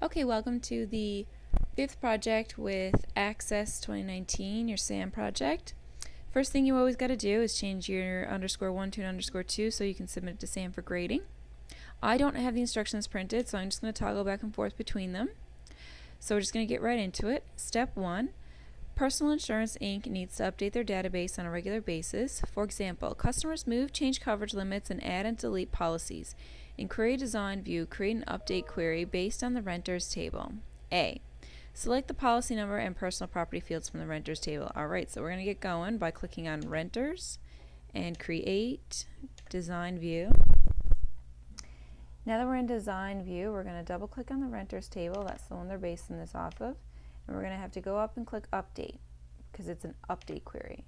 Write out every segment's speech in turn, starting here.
Okay, welcome to the 5th project with Access 2019, your SAM project. First thing you always got to do is change your _1 to an _2 so you can submit it to SAM for grading. I don't have the instructions printed, so I'm just going to toggle back and forth between them. So we're just going to get right into it. Step 1. Personal Insurance Inc. needs to update their database on a regular basis. For example, customers move, change coverage limits, and add and delete policies. In Query Design View, create an update query based on the renters table. A. Select the policy number and personal property fields from the renters table. Alright, so we're going to get going by clicking on Renters and Create Design View. Now that we're in Design View, we're going to double click on the renters table. That's the one they're basing this off of. And we're going to have to go up and click Update because it's an update query.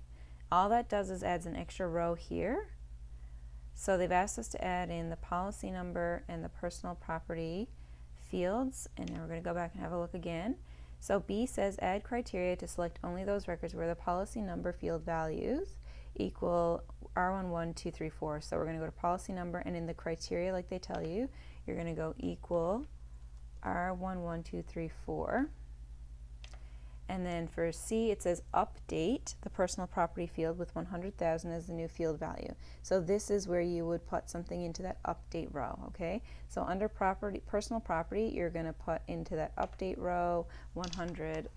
All that does is adds an extra row here. So they've asked us to add in the policy number and the personal property fields, and then we're going to go back and have a look again. So B says add criteria to select only those records where the policy number field values equal R11234. So we're going to go to policy number, and in the criteria, like they tell you, you're going to go equal R11234. And then for C, it says update the personal property field with 100,000 as the new field value. So this is where you would put something into that update row, okay? So under personal property, you're going to put into that update row 100,000.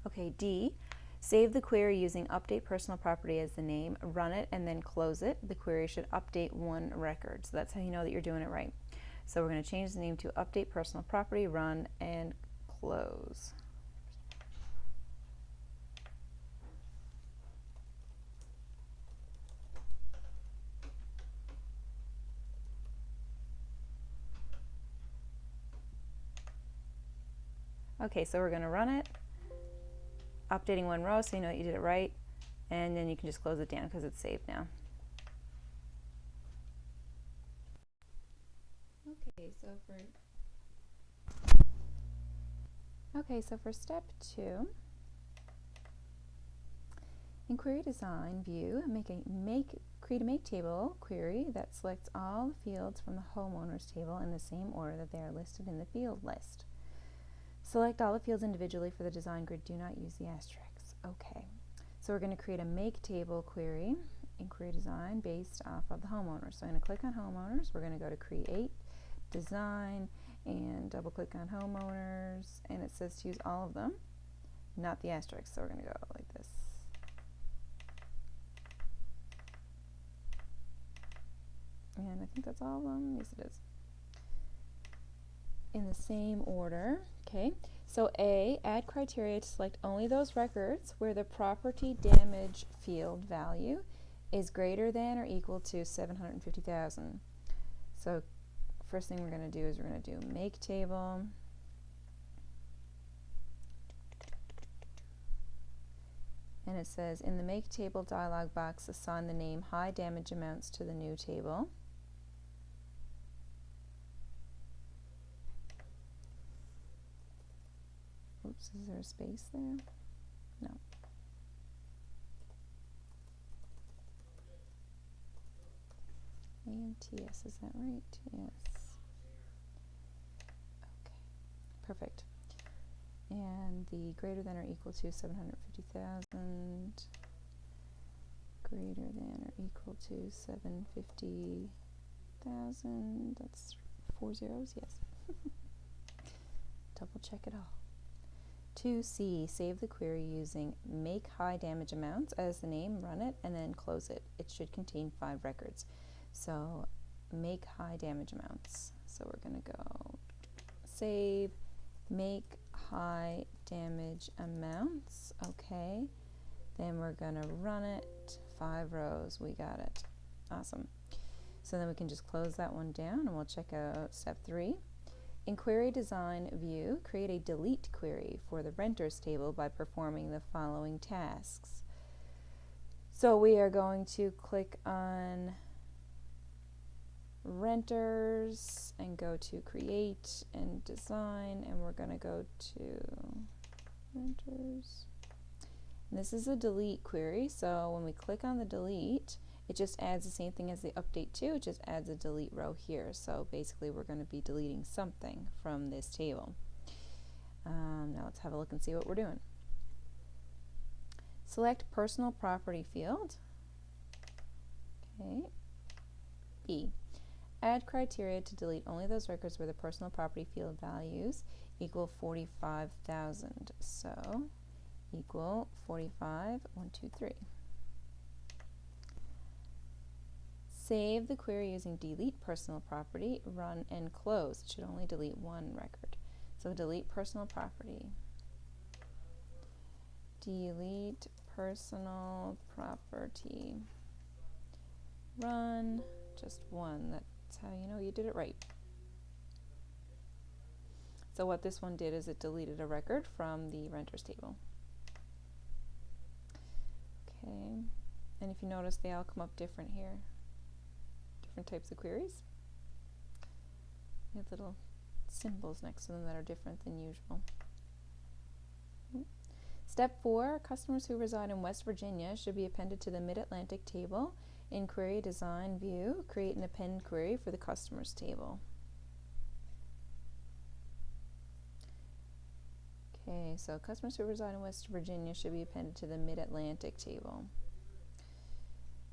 Okay, D, save the query using update personal property as the name, run it, and then close it. The query should update one record. So that's how you know that you're doing it right. So we're going to change the name to update personal property, run, and close. Okay, so we're going to run it, updating one row so you know that you did it right, and then you can just close it down because it's saved now. So for step 2, in Query Design View, create a Make Table query that selects all the fields from the homeowners table in the same order that they are listed in the field list. Select all the fields individually for the design grid. Do not use the asterisks. Okay, so we're going to create a Make Table query in Query Design based off of the homeowners. So I'm going to click on homeowners. We're going to go to Create Design and double click on homeowners, and it says to use all of them, not the asterisk, so we're going to go like this. And I think that's all of them. Yes, it is. In the same order. Okay, so A, add criteria to select only those records where the property damage field value is greater than or equal to 750,000. So first thing we're going to do is we're going to do Make Table. And it says, in the Make Table dialog box, assign the name High Damage Amounts to the new table. Oops, is there a space there? No. AMTS, is that right? Yes. Okay, perfect. And the greater than or equal to 750,000, greater than or equal to 750,000, that's 4 zeros, yes. Double check it all. 2C, save the query using Make High Damage Amounts as the name, run it, and then close it. It should contain 5 records. So Make High Damage Amounts. So we're going to go save, Make High Damage Amounts. Okay. Then we're going to run it. 5 rows. We got it. Awesome. So then we can just close that one down, and we'll check out step 3. In Query Design View, create a delete query for the renters table by performing the following tasks. So we are going to click on Renters and go to Create and Design, and we're going to go to Renters. And this is a delete query, so when we click on the delete, It just adds the same thing as the update to, it just adds a delete row here. So basically we're going to be deleting something from this table. Now let's have a look and see what we're doing. Select personal property field. Okay. B. Add criteria to delete only those records where the personal property field values equal 45,000. So equal 45, 1, 2, 3. Save the query using delete personal property, run and close. It should only delete one record. So delete personal property. Delete personal property. Run, just one. That's how you know you did it right. So what this one did is it deleted a record from the renters table. Okay, and if you notice, they all come up different here. Different types of queries. You have little symbols next to them that are different than usual. Step 4, customers who reside in West Virginia should be appended to the Mid-Atlantic table. In Query Design View, create an append query for the customers table. Okay, so customers who reside in West Virginia should be appended to the Mid-Atlantic table.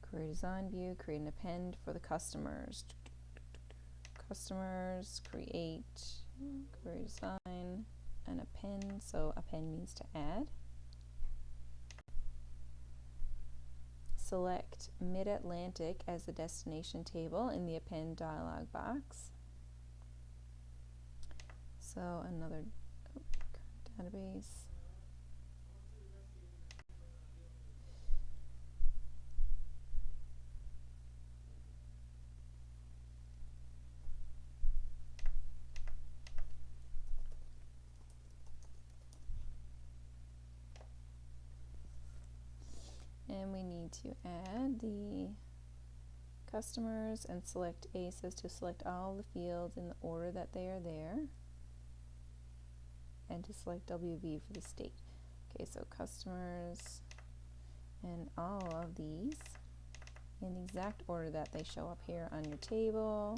Query Design View, create an append for the customers. Customers, create, query design, and append. So append means to add. Select Mid-Atlantic as the destination table in the append dialog box. So another database. And we need to add the customers and select A says to select all the fields in the order that they are there, and to select WV for the state. Okay, so customers and all of these in the exact order that they show up here on your table.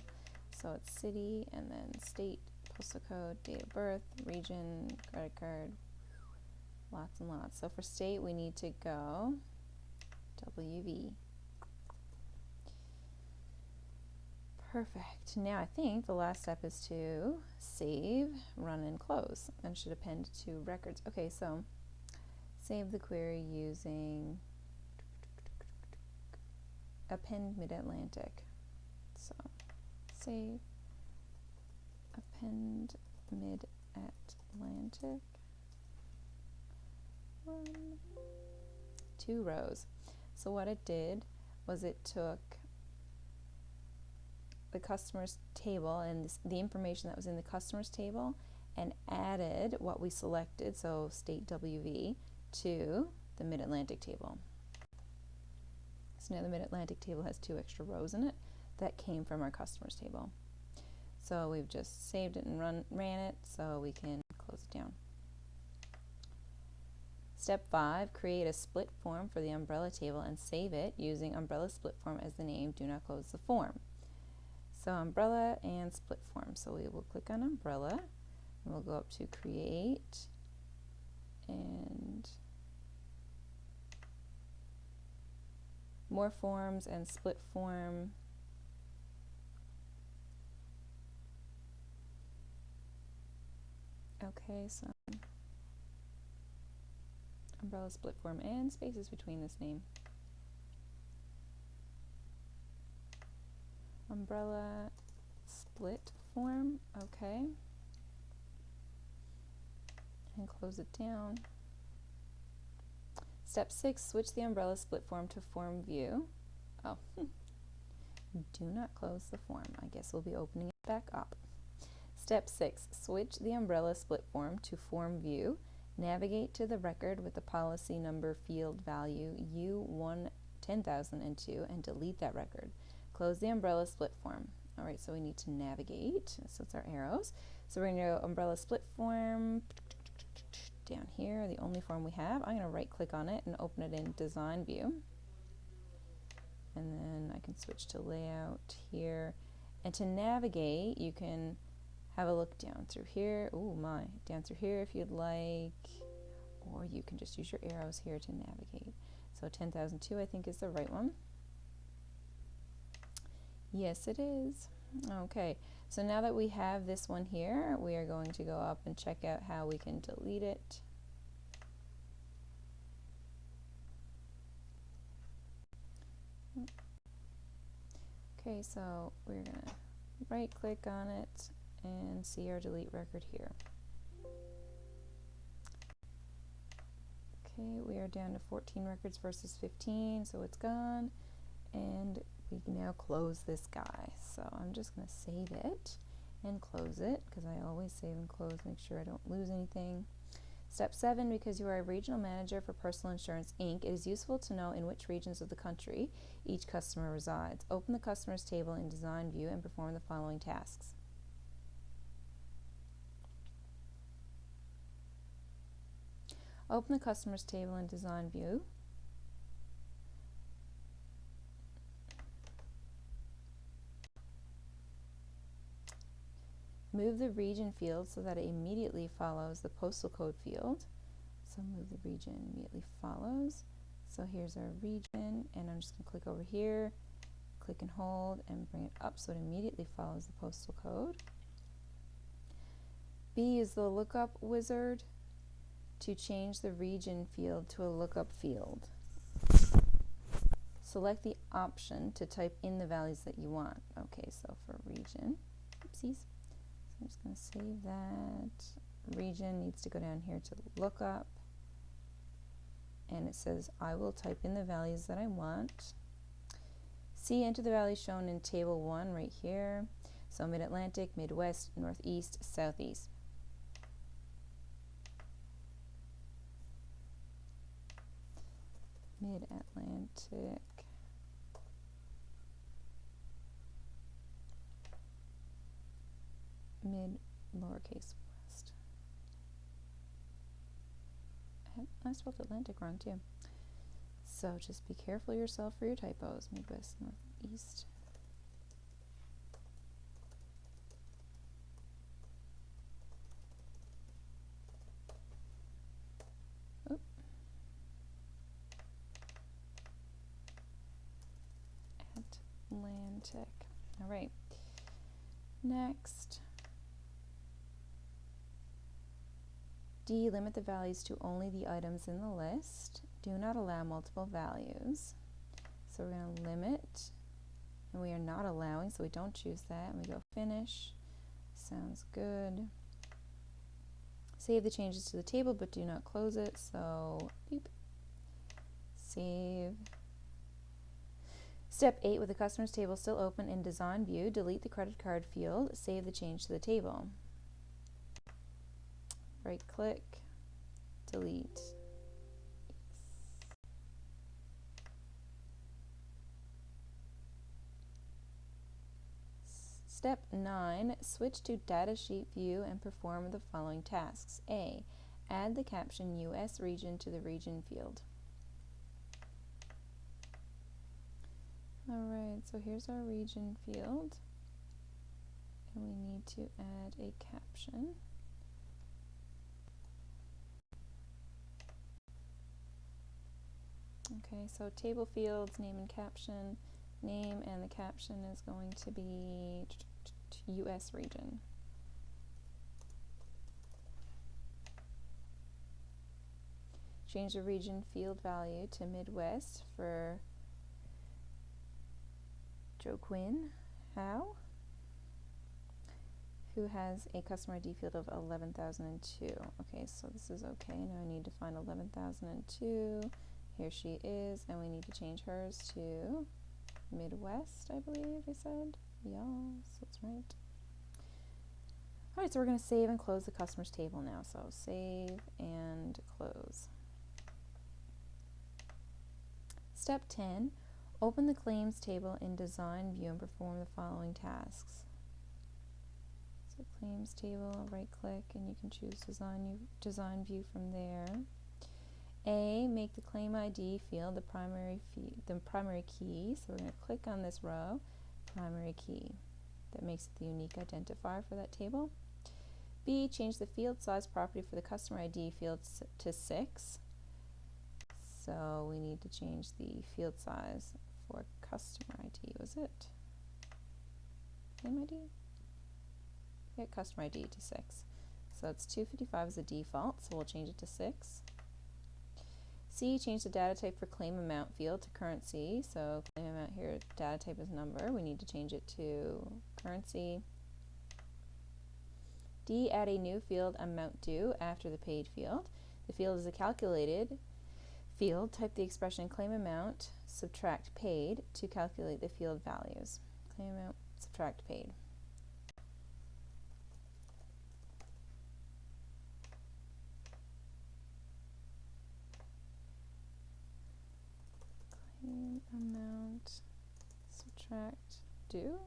So it's city and then state, postal code, date of birth, region, credit card, lots and lots. So for state we need to go WV. Perfect. Now I think the last step is to save, run, and close, and should append to records. Okay, so save the query using append Mid-Atlantic. So save, append Mid-Atlantic, run, 2 rows. So what it did was it took the customers table and the information that was in the customers table and added what we selected, so state WV, to the Mid-Atlantic table. So now the Mid-Atlantic table has 2 extra rows in it that came from our customers table. So we've just saved it and ran it, so we can close it down. Step 5, create a split form for the umbrella table and save it using umbrella split form as the name. Do not close the form. So umbrella and split form. So we will click on umbrella and we'll go up to create and more forms and split form. Okay, so umbrella split form and spaces between this name. Umbrella split form, okay. And close it down. Step 6, switch the umbrella split form to form view. Oh, do not close the form. I guess we'll be opening it back up. Step 6, switch the umbrella split form to form view. Navigate to the record with the policy number field value U1-10002 and delete that record. Close the umbrella split form. All right, so we need to navigate. So it's our arrows. So we're going to go umbrella split form down here, the only form we have. I'm going to right click on it and open it in design view. and then I can switch to layout here. And to navigate, you can have a look down through here. Oh my, down through here if you'd like, or you can just use your arrows here to navigate. So 10,002 I think is the right one. Yes, it is. Okay, so now that we have this one here, we are going to go up and check out how we can delete it. Okay, so we're going to right click on it and see our delete record here. Okay, we are down to 14 records versus 15, so it's gone. And we can now close this guy. So I'm just going to save it and close it, because I always save and close, make sure I don't lose anything. Step 7, because you are a regional manager for Personal Insurance Inc., it is useful to know in which regions of the country each customer resides. Open the customers table in Design View and perform the following tasks. Open the customers table in Design View. Move the region field so that it immediately follows the postal code field. So move the region immediately follows. So here's our region, and I'm just going to click over here, click and hold, and bring it up so it immediately follows the postal code. B is the lookup wizard to change the region field to a lookup field. Select the option to type in the values that you want. Okay, so for region, oopsies. I'm just going to save that. Region needs to go down here to lookup, and it says I will type in the values that I want. C, enter the values shown in table 1 right here. So Mid-Atlantic, Midwest, Northeast, Southeast. Mid-Atlantic. Mid lowercase west. I spelled Atlantic wrong too. So just be careful yourself for your typos. Midwest, Northeast. Oop. Atlantic. All right. Next. D, limit the values to only the items in the list. Do not allow multiple values. So we're going to limit, and we are not allowing, so we don't choose that, and we go finish. Sounds good. Save the changes to the table, but do not close it, so beep. Save. Step 8, with the customers table still open in Design View, delete the credit card field, save the change to the table. Right click, delete. Step 9, switch to Datasheet View and perform the following tasks. A, add the caption US region to the region field. Alright, so here's our region field, and we need to add a caption. Okay, so table fields, name and caption. Name and the caption is going to be US region. Change the region field value to Midwest for Joe Quinn Howe, who has a customer ID field of 11,002. Okay, so this is okay. Now I need to find 11,002. Here she is, and we need to change hers to Midwest, I believe I said. Yes, that's right. Alright, so we're going to save and close the customers table now. So save and close. Step 10, open the claims table in Design View and perform the following tasks. So claims table, right click, and you can choose Design View from there. A, make the claim ID field the primary key. So we're going to click on this row, primary key. That makes it the unique identifier for that table. B, change the field size property for the customer ID field to 6. So we need to change the field size for customer ID. Was it claim ID? Yeah, customer ID to 6. So it's 255 as a default, so we'll change it to 6. C, change the data type for claim amount field to currency. So claim amount here, data type is number. We need to change it to currency. D, add a new field, amount due, after the paid field. The field is a calculated field. Type the expression claim amount, subtract paid to calculate the field values. Claim amount, subtract paid. Claim amount, subtract due,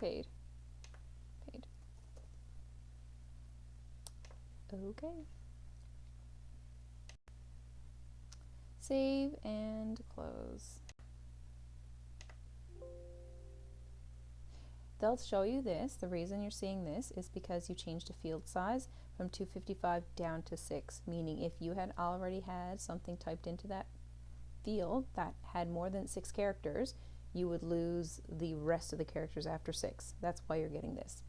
paid. Paid. Okay. Save and close. They'll show you this. The reason you're seeing this is because you changed a field size from 255 down to 6, meaning if you had already had something typed into that field that had more than 6 characters, you would lose the rest of the characters after 6. That's why you're getting this.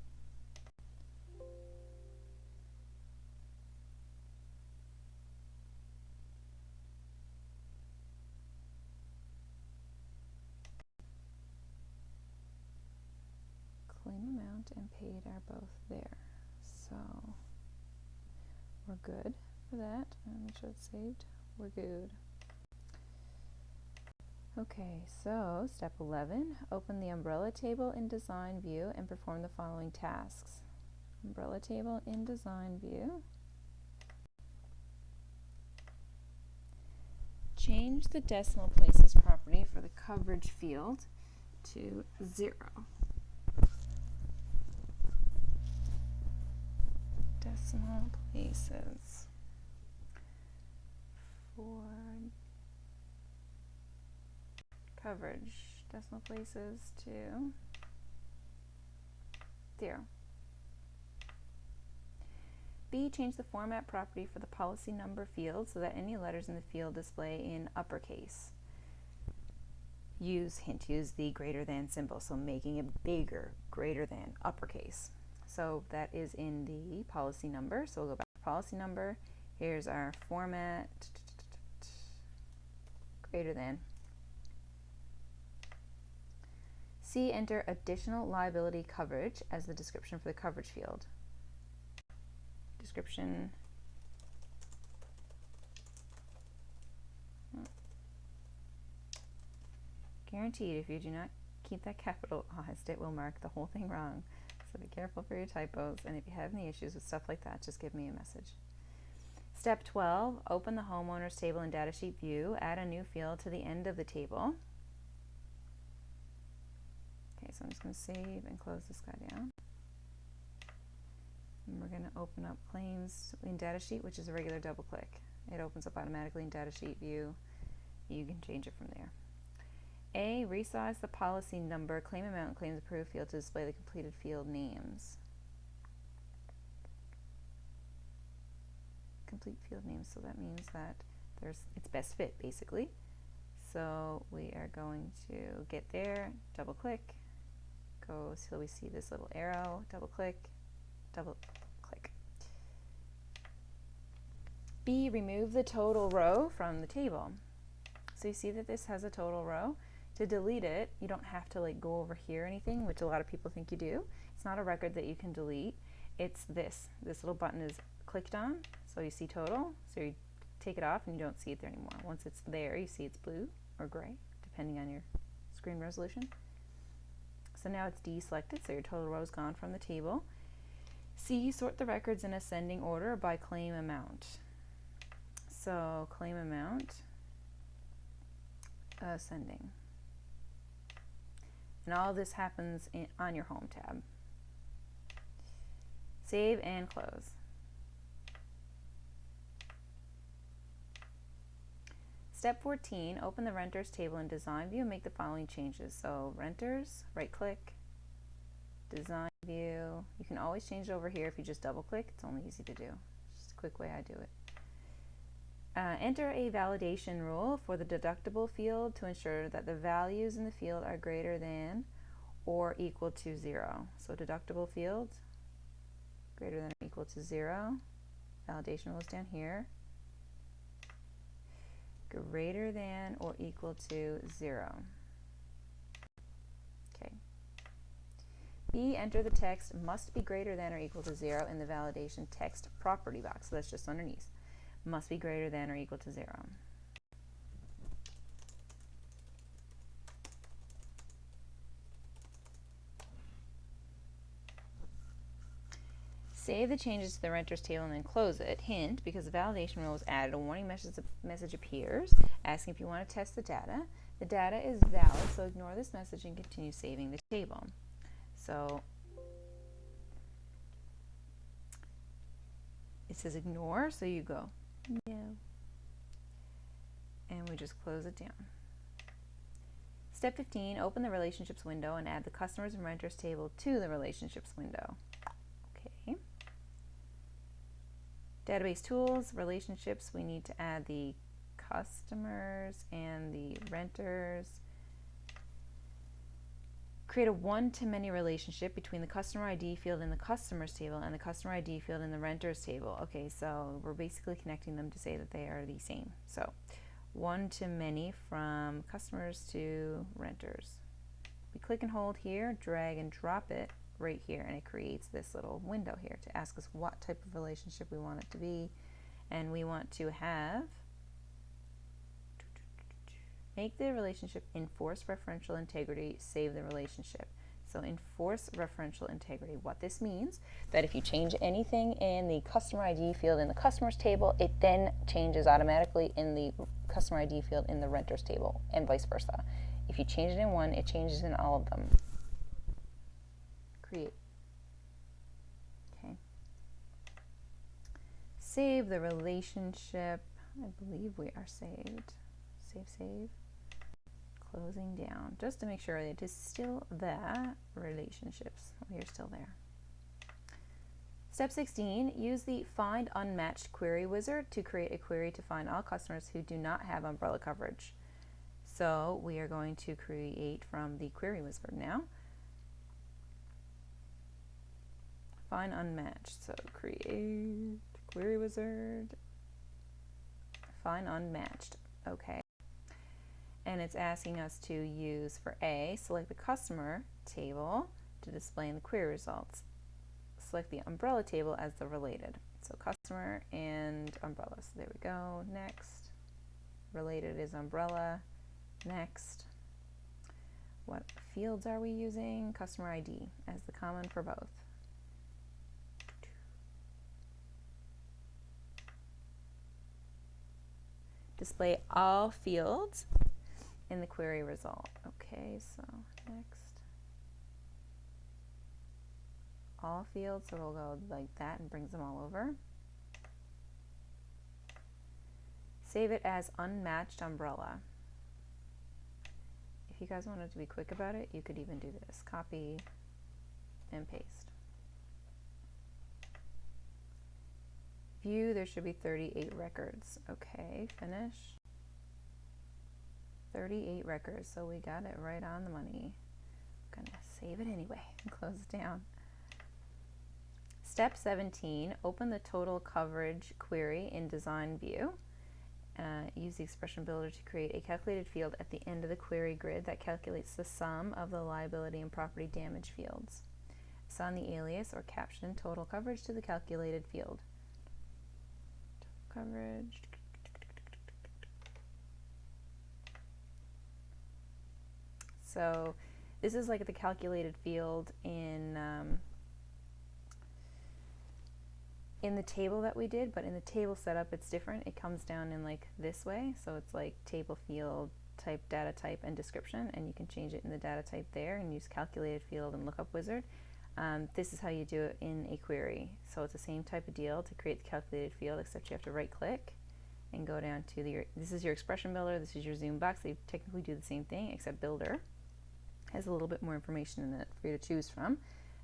Claim amount and paid are both there. So we're good for that. Make sure it's saved. We're good. Okay, so step 11, open the umbrella table in design view and perform the following tasks. Umbrella table in design view. Change the decimal places property for the coverage field to 0. Decimal places for coverage, decimal places to 0. B, change the format property for the policy number field so that any letters in the field display in uppercase. Use the greater than symbol, so making it bigger, greater than, uppercase. So that is in the policy number. So we'll go back to policy number. Here's our format, greater than. C, enter additional liability coverage as the description for the coverage field. Description. Guaranteed, if you do not keep that capitalized, it will mark the whole thing wrong. So be careful for your typos, and if you have any issues with stuff like that, just give me a message. Step 12, open the homeowners table in datasheet view. Add a new field to the end of the table. Okay, so I'm just going to save and close this guy down. And we're going to open up claims in datasheet, which is a regular double click. It opens up automatically in datasheet view. You can change it from there. A, resize the policy number, claim amount, and claims approved field to display the completed field names. Complete field names, so that means that it's best fit, basically. So we are going to get there, double click, go till we see this little arrow, double click, double click. B, remove the total row from the table. So you see that this has a total row. To delete it, you don't have to go over here or anything, which a lot of people think you do. It's not a record that you can delete. It's this little button is clicked on, so you see total. So you take it off and you don't see it there anymore. Once it's there, you see it's blue or gray, depending on your screen resolution. So now it's deselected, so your total row is gone from the table. C, sort the records in ascending order by claim amount. So claim amount, ascending. And all of this happens on your home tab. Save and close. Step 14, open the renters table in design view and make the following changes. So renters, right click, design view. You can always change it over here if you just double click. It's only easy to do. Just a quick way I do it. Enter a validation rule for the deductible field to ensure that the values in the field are greater than or equal to 0. So deductible field, greater than or equal to 0. Validation rule is down here. Greater than or equal to 0. Okay. B, enter the text must be greater than or equal to 0 in the validation text property box. So that's just underneath. Must be greater than or equal to 0. Save the changes to the renters table and then close it. Hint, because the validation rule is added, a warning message appears asking if you want to test the data. The data is valid, so ignore this message and continue saving the table. So it says ignore, so you go no. And we just close it down. Step 15, open the relationships window and add the customers and renters table to the relationships window. Okay. Database tools, relationships, we need to add the customers and the renters. Create a one-to-many relationship between the customer ID field in the customers table and the customer ID field in the renters table. Okay, so we're basically connecting them to say that they are the same. So one-to-many from customers to renters. We click and hold here, drag and drop it right here, and it creates this little window here to ask us what type of relationship we want it to be. And we want to have make the relationship enforce referential integrity, save the relationship. So enforce referential integrity. What this means, that if you change anything in the customer ID field in the customers table, it then changes automatically in the customer ID field in the renters table, and vice versa. If you change it in one, it changes in all of them. Create. Okay. Save the relationship. I believe we are saved. Save. Closing down, just to make sure it is still there. Relationships, we are still there. Step 16, use the Find Unmatched query wizard to create a query to find all customers who do not have umbrella coverage. So we are going to create from the query wizard now. Find Unmatched, so create query wizard, find unmatched. Okay. And it's asking us to use, for A, select the customer table to display in the query results. Select the umbrella table as the related. So customer and umbrella. So there we go. Next. Related is umbrella. Next. What fields are we using? Customer ID as the common for both. Display all fields in the query result. Okay, so next. All fields, so we'll go like that and brings them all over. Save it as unmatched umbrella. If you guys wanted to be quick about it, you could even do this. Copy and paste. View, there should be 38 records. Okay, finish. 38 records, so we got it right on the money. I'm gonna save it anyway and close it down. Step 17, open the total coverage query in design view. Use the expression builder to create a calculated field at the end of the query grid that calculates the sum of the liability and property damage fields. Assign the alias or caption total coverage to the calculated field. Total coverage. So this is like the calculated field in the table that we did, but in the table setup it's different. It comes down in like this way, so it's like table field type, data type, and description, and you can change it in the data type there and use calculated field and lookup wizard. This is how you do it in a query. So it's the same type of deal to create the calculated field, except you have to right click and go down to this is your expression builder, this is your zoom box. They technically do the same thing, except builder has a little bit more information in it for you to choose from.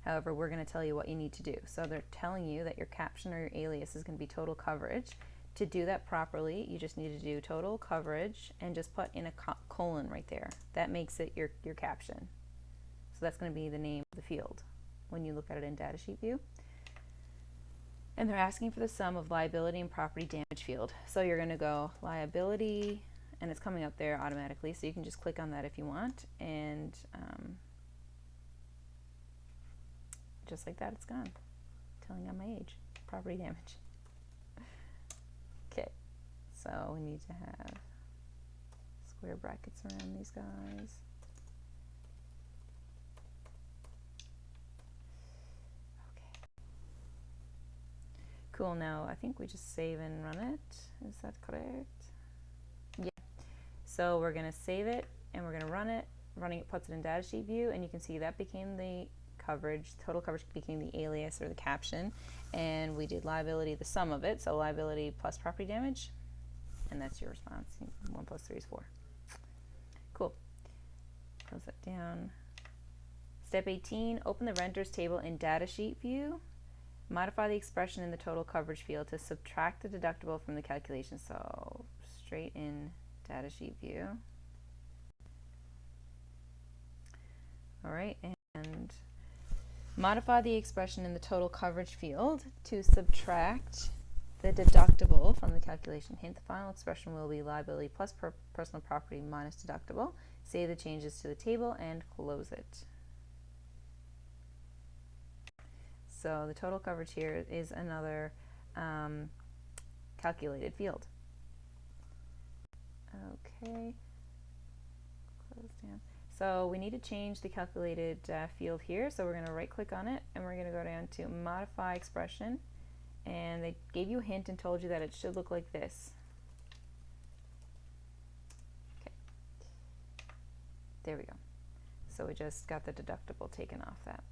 However, we're going to tell you what you need to do. So they're telling you that your caption or your alias is going to be total coverage. To do that properly, you just need to do total coverage and just put in a colon right there. That makes it your caption. So that's going to be the name of the field when you look at it in datasheet view. And they're asking for the sum of liability and property damage field. So you're going to go liability, and it's coming up there automatically, so you can just click on that if you want, and just like that, it's gone. Telling on my age. Property damage. Okay, so we need to have square brackets around these guys. Cool, now I think we just save and run it. Is that correct? Yeah. So we're going to save it and we're going to run it. Running it puts it in datasheet view, and you can see that became the coverage. Total coverage became the alias or the caption, and we did liability, the sum of it. So liability plus property damage, and that's your response. 1 plus 3 is 4. Cool. Close that down. Step 18, open the renters table in datasheet view. Modify the expression in the total coverage field to subtract the deductible from the calculation. So straight in datasheet view. All right, and modify the expression in the total coverage field to subtract the deductible from the calculation. Hint, the final expression will be liability plus personal property minus deductible. Save the changes to the table and close it. So the total coverage here is another calculated field. Okay, close down. So we need to change the calculated field here. So we're going to right click on it, and we're going to go down to modify expression. And they gave you a hint and told you that it should look like this. Okay, there we go. So we just got the deductible taken off that.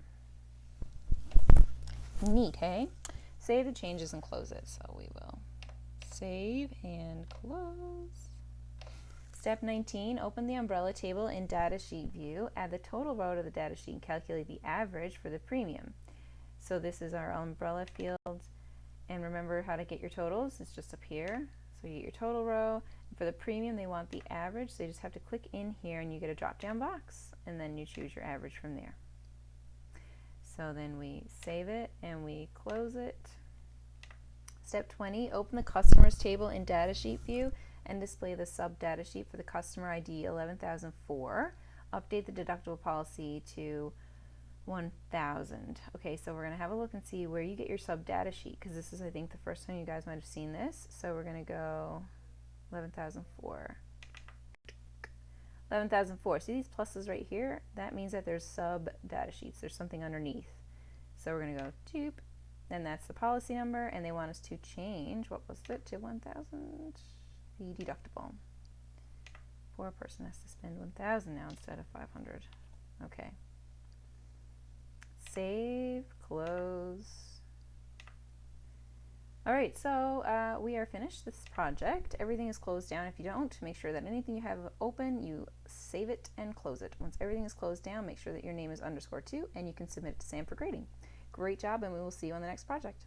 Neat, hey? Save the changes and close it. So we will save and close. Step 19, open the umbrella table in datasheet view. Add the total row to the datasheet and calculate the average for the premium. So this is our umbrella field. And remember how to get your totals. It's just up here. So you get your total row. And for the premium, they want the average. So you just have to click in here and you get a drop-down box. And then you choose your average from there. So then we save it and we close it. Step 20, open the customers table in datasheet view and display the sub datasheet for the customer ID 11004. Update the deductible policy to 1,000. Okay, so we're going to have a look and see where you get your sub datasheet, because this is, I think, the first time you guys might have seen this. So we're going to go 11,004. 11,004. See these pluses right here? That means that there's sub data sheets. There's something underneath. So we're going to go doop, and that's the policy number, and they want us to change, what was it, to 1,000, the deductible. Poor person has to spend 1,000 now instead of 500. Okay. Save, close. All right, so we are finished this project. Everything is closed down. If you don't, make sure that anything you have open, you save it and close it. Once everything is closed down, make sure that your name is _2 and you can submit it to Sam for grading. Great job, and we will see you on the next project.